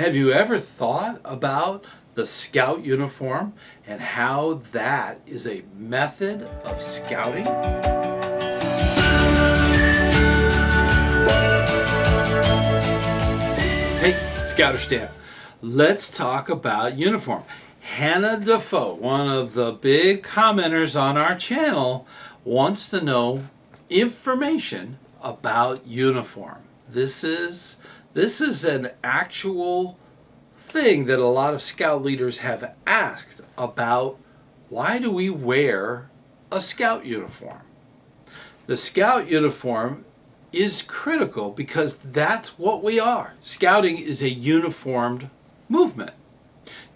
Have you ever thought about the Scout uniform and how that is a method of scouting? Hey, ScouterStan, let's talk about uniform. Hannah Defoe, one of the big commenters on our channel, wants to know information about uniform. This is an actual thing that a lot of scout leaders have asked about. Why do we wear a scout uniform? The scout uniform is critical because that's what we are. Scouting is a uniformed movement.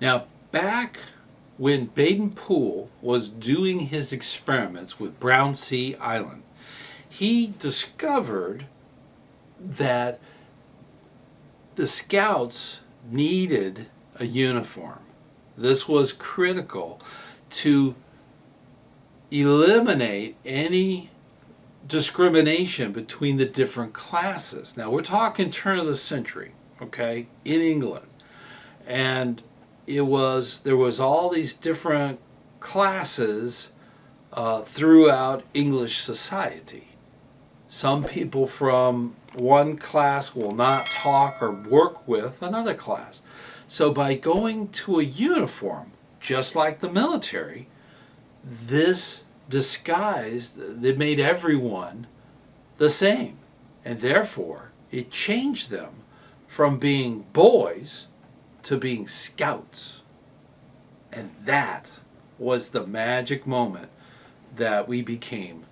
Now, back when Baden-Powell was doing his experiments with Brown Sea Island, he discovered that the scouts needed a uniform. This was critical to eliminate any discrimination between the different classes. Now, we're talking turn of the century, okay, in England. And there was all these different classes throughout English society. Some people from one class will not talk or work with another class. So by going to a uniform, just like the military, this disguised, they made everyone the same. And therefore, it changed them from being boys to being scouts. And that was the magic moment that we became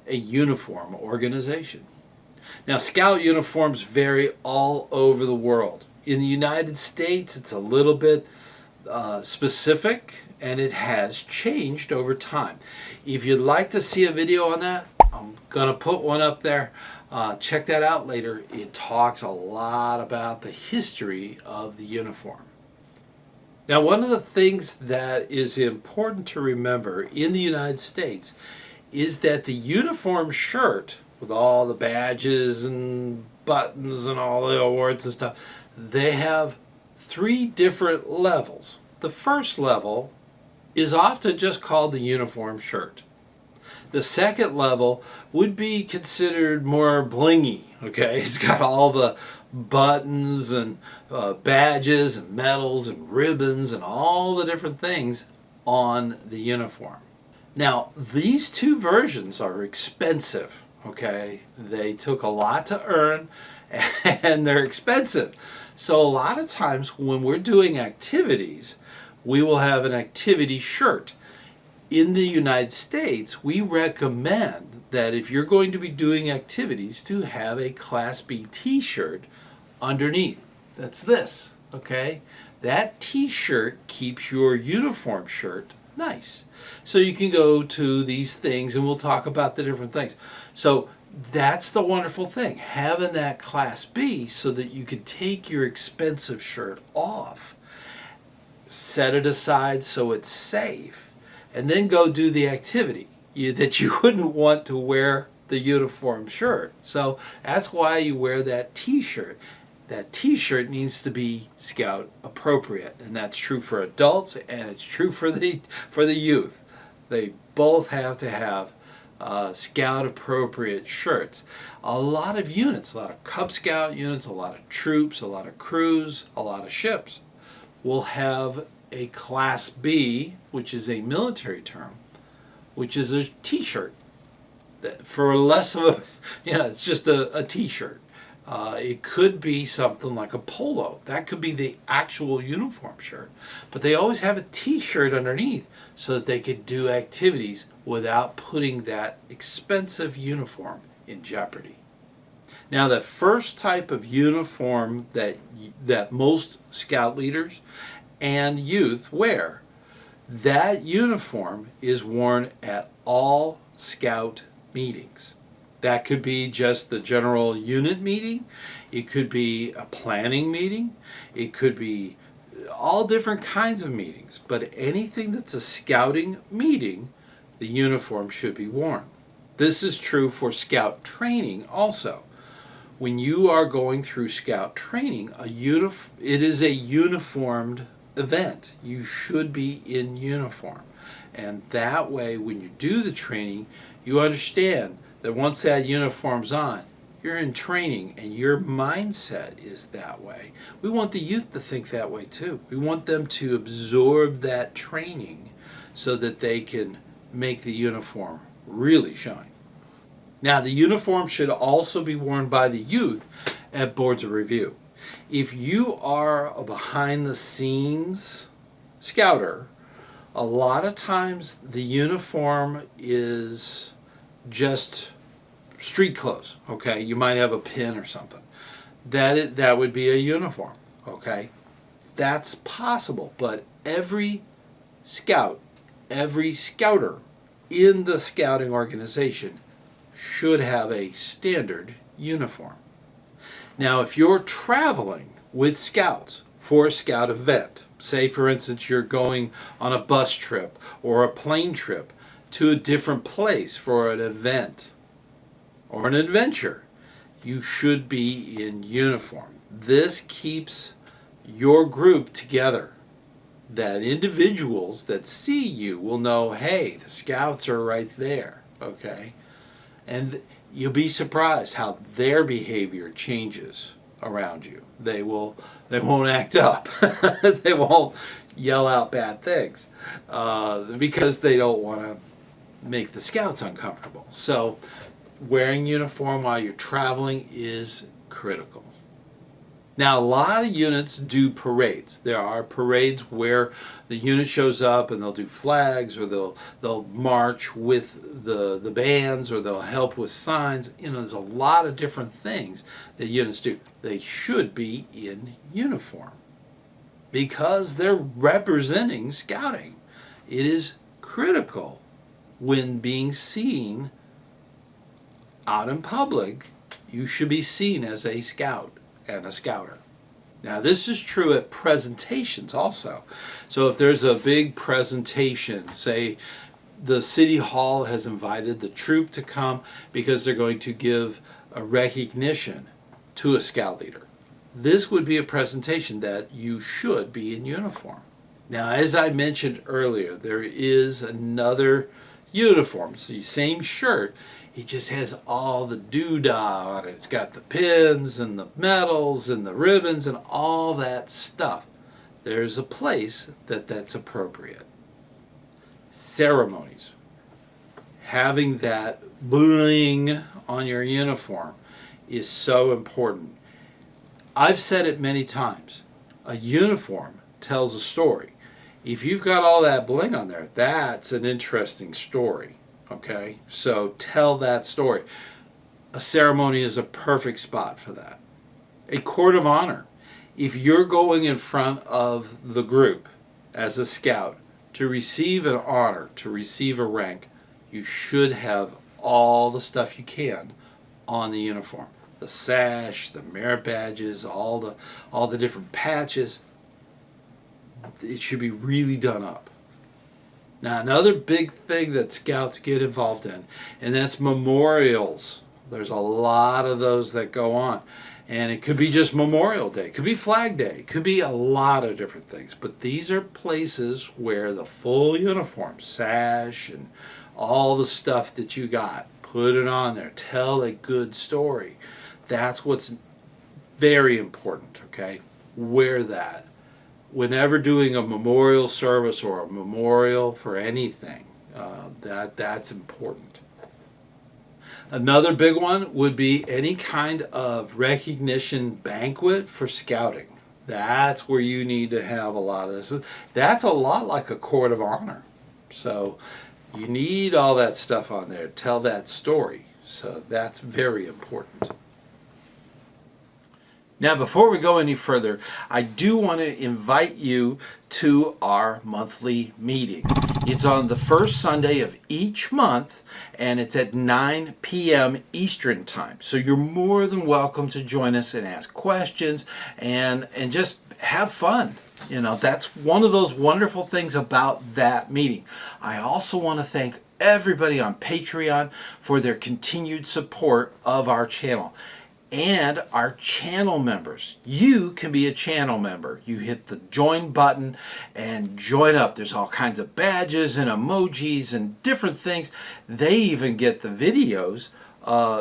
a uniform organization. Now, scout uniforms vary all over the world. In the United States, it's a little bit specific, and it has changed over time. If you'd like to see a video on that, I'm going to put one up there. Check that out later. It talks a lot about the history of the uniform. Now, one of the things that is important to remember in the United States is that the uniform shirt, with all the badges and buttons and all the awards and stuff, they have 3 different levels. The first level is often just called the uniform shirt. The second level would be considered more blingy, okay? It's got all the buttons and badges and medals and ribbons and all the different things on the uniform. Now, these 2 versions are expensive, okay? They took a lot to earn, and they're expensive. So a lot of times when we're doing activities, we will have an activity shirt. In the United States, we recommend that if you're going to be doing activities, to have a Class B t-shirt underneath. That's this, okay? That t-shirt keeps your uniform shirt nice. So you can go to these things, and we'll talk about the different things. So that's the wonderful thing, having that Class B so that you can take your expensive shirt off, set it aside so it's safe, and then go do the activity that you wouldn't want to wear the uniform shirt. So that's why you wear that t-shirt. That t-shirt needs to be scout appropriate, and that's true for adults and it's true for the youth. They both have to have scout appropriate shirts. A lot of units, a lot of Cub Scout units, a lot of troops, a lot of crews, a lot of ships will have a Class B, which is a military term, which is a t-shirt. For less of a, it's just a t-shirt. It could be something like a polo. That could be the actual uniform shirt. But they always have a t-shirt underneath so that they could do activities without putting that expensive uniform in jeopardy. Now, the first type of uniform that most scout leaders and youth wear, that uniform is worn at all scout meetings. That could be just the general unit meeting. It could be a planning meeting. It could be all different kinds of meetings. But anything that's a scouting meeting, the uniform should be worn. This is true for scout training also. when you are going through Scout training, it is a uniformed event. You should be in uniform. And that way, when you do the training, you understand that once that uniform's on, you're in training and your mindset is that way. We want the youth to think that way too. We want them to absorb that training so that they can make the uniform really shine. Now, the uniform should also be worn by the youth at boards of review. If you are a behind-the-scenes scouter, a lot of times the uniform is just street clothes, okay? You might have a pin or something. That would be a uniform, okay? That's possible, but every scout, every scouter in the scouting organization should have a standard uniform. Now, if you're traveling with scouts for a scout event, say for instance you're going on a bus trip or a plane trip to a different place for an event or an adventure, you should be in uniform. This keeps your group together. That individuals that see you will know, hey, the scouts are right there, okay? And you'll be surprised how their behavior changes around you. They won't act up. They won't yell out bad things because they don't want to make the scouts uncomfortable. So wearing uniform while you're traveling is critical. Now, a lot of units do parades. There are parades where the unit shows up and they'll do flags, or they'll march with the bands, or they'll help with signs. You know, there's a lot of different things that units do. They should be in uniform because they're representing scouting. It is critical when being seen out in public. You should be seen as a scout and a scouter. Now, this is true at presentations also. So if there's a big presentation, say the city hall has invited the troop to come because they're going to give a recognition to a scout leader, this would be a presentation that you should be in uniform. Now, as I mentioned earlier, there is another uniform, so the same shirt. It just has all the doodah on it. It's got the pins and the medals and the ribbons and all that stuff. There's a place that's appropriate. Ceremonies. Having that bling on your uniform is so important. I've said it many times. A uniform tells a story. If you've got all that bling on there, that's an interesting story. Okay, so tell that story. A ceremony is a perfect spot for that. A court of honor. If you're going in front of the group as a scout to receive an honor, to receive a rank, you should have all the stuff you can on the uniform. The sash, the merit badges, all the different patches. It should be really done up. Now, another big thing that scouts get involved in, and that's memorials. There's a lot of those that go on. And it could be just Memorial Day. It could be Flag Day. It could be a lot of different things. But these are places where the full uniform, sash, and all the stuff that you got, put it on there. Tell a good story. That's what's very important, okay? Wear that. Whenever doing a memorial service or a memorial for anything, that's important. Another big one would be any kind of recognition banquet for scouting. That's where you need to have a lot of this. That's a lot like a court of honor. So you need all that stuff on there. Tell that story. So that's very important. Now, before we go any further, I do want to invite you to our monthly meeting. It's on the first Sunday of each month, and it's at 9 p.m. Eastern Time. So you're more than welcome to join us and ask questions and just have fun. You know, that's one of those wonderful things about that meeting. I also want to thank everybody on Patreon for their continued support of our channel. and our channel members. You can be a channel member. You hit the join button and join up. There's all kinds of badges and emojis and different things. They even get the videos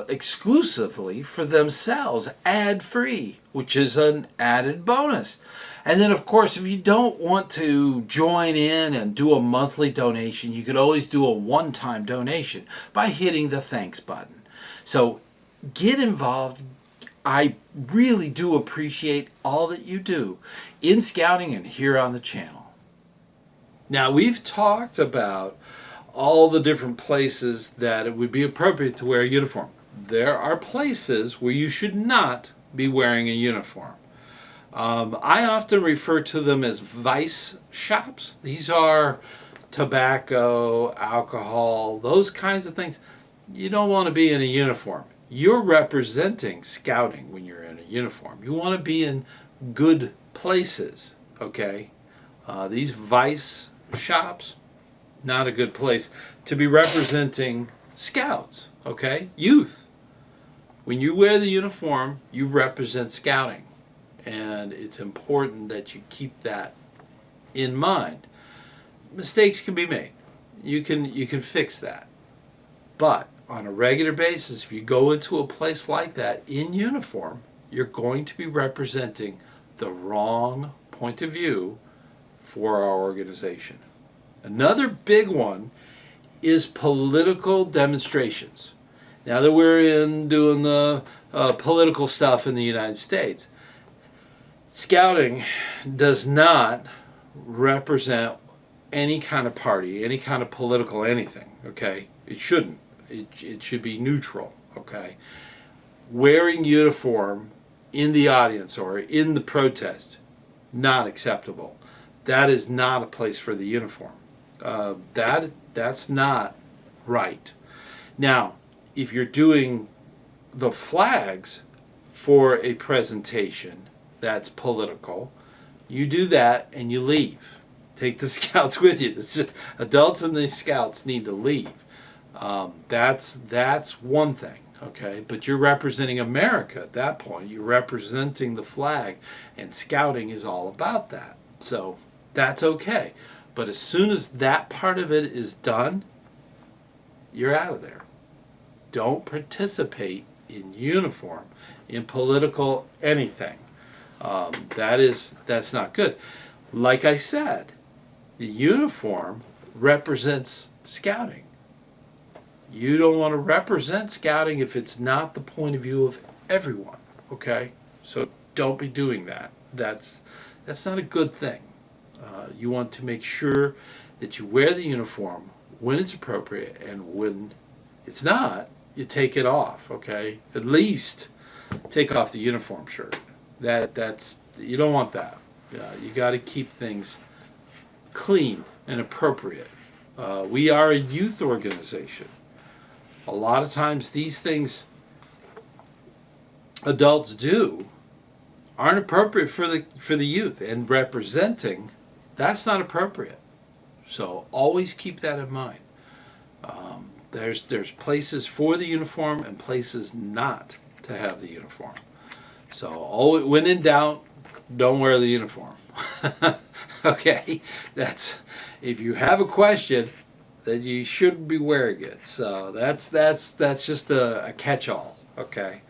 exclusively for themselves, ad-free, which is an added bonus. And then, of course, if you don't want to join in and do a monthly donation, you could always do a one-time donation by hitting the thanks button. So get involved. I really do appreciate all that you do in Scouting and here on the channel. Now, we've talked about all the different places that it would be appropriate to wear a uniform. There are places where you should not be wearing a uniform. I often refer to them as vice shops. These are tobacco, alcohol, those kinds of things. You don't want to be in a uniform. You're representing Scouting when you're in a uniform. You want to be in good places, okay? These vice shops, not a good place to be representing Scouts, okay? Youth. When you wear the uniform, you represent Scouting. And it's important that you keep that in mind. Mistakes can be made. You can fix that. But on a regular basis, if you go into a place like that in uniform, you're going to be representing the wrong point of view for our organization. Another big one is political demonstrations. Now that we're doing the political stuff in the United States, Scouting does not represent any kind of party, any kind of political anything, okay? It shouldn't. It should be neutral, okay? Wearing uniform in the audience or in the protest, not acceptable. That is not a place for the uniform. That's not right. Now, if you're doing the flags for a presentation that's political, you do that and you leave. Take the Scouts with you. Adults and the Scouts need to leave. That's one thing, okay? But you're representing America at that point. You're representing the flag, and Scouting is all about that. So that's okay. But as soon as that part of it is done, you're out of there. Don't participate in uniform, in political anything. That's not good. Like I said, the uniform represents Scouting. You don't want to represent Scouting if it's not the point of view of everyone, okay? So don't be doing that. That's not a good thing. You want to make sure that you wear the uniform when it's appropriate, and when it's not, you take it off, okay? At least take off the uniform shirt. That's you don't want that. You got to keep things clean and appropriate. We are a youth organization. A lot of times these things adults do aren't appropriate for the youth, and representing, that's not appropriate. So always keep that in mind. There's places for the uniform and places not to have the uniform. So always, when in doubt, don't wear the uniform. Okay, that's, if you have a question, then you shouldn't be wearing it. So that's just a catch-all. Okay.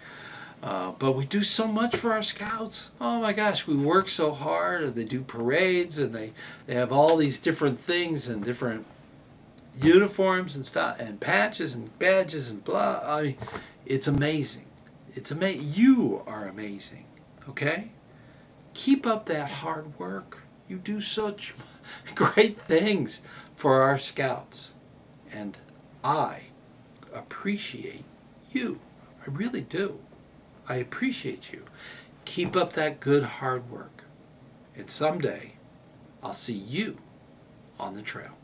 But we do so much for our Scouts. Oh my gosh, we work so hard, and they do parades, and they have all these different things and different uniforms and stuff and patches and badges and blah. I mean, it's amazing. It's amazing. You are amazing. Okay? Keep up that hard work. You do such great things for our Scouts. And I appreciate you. I really do. I appreciate you. Keep up that good hard work. And someday, I'll see you on the trail.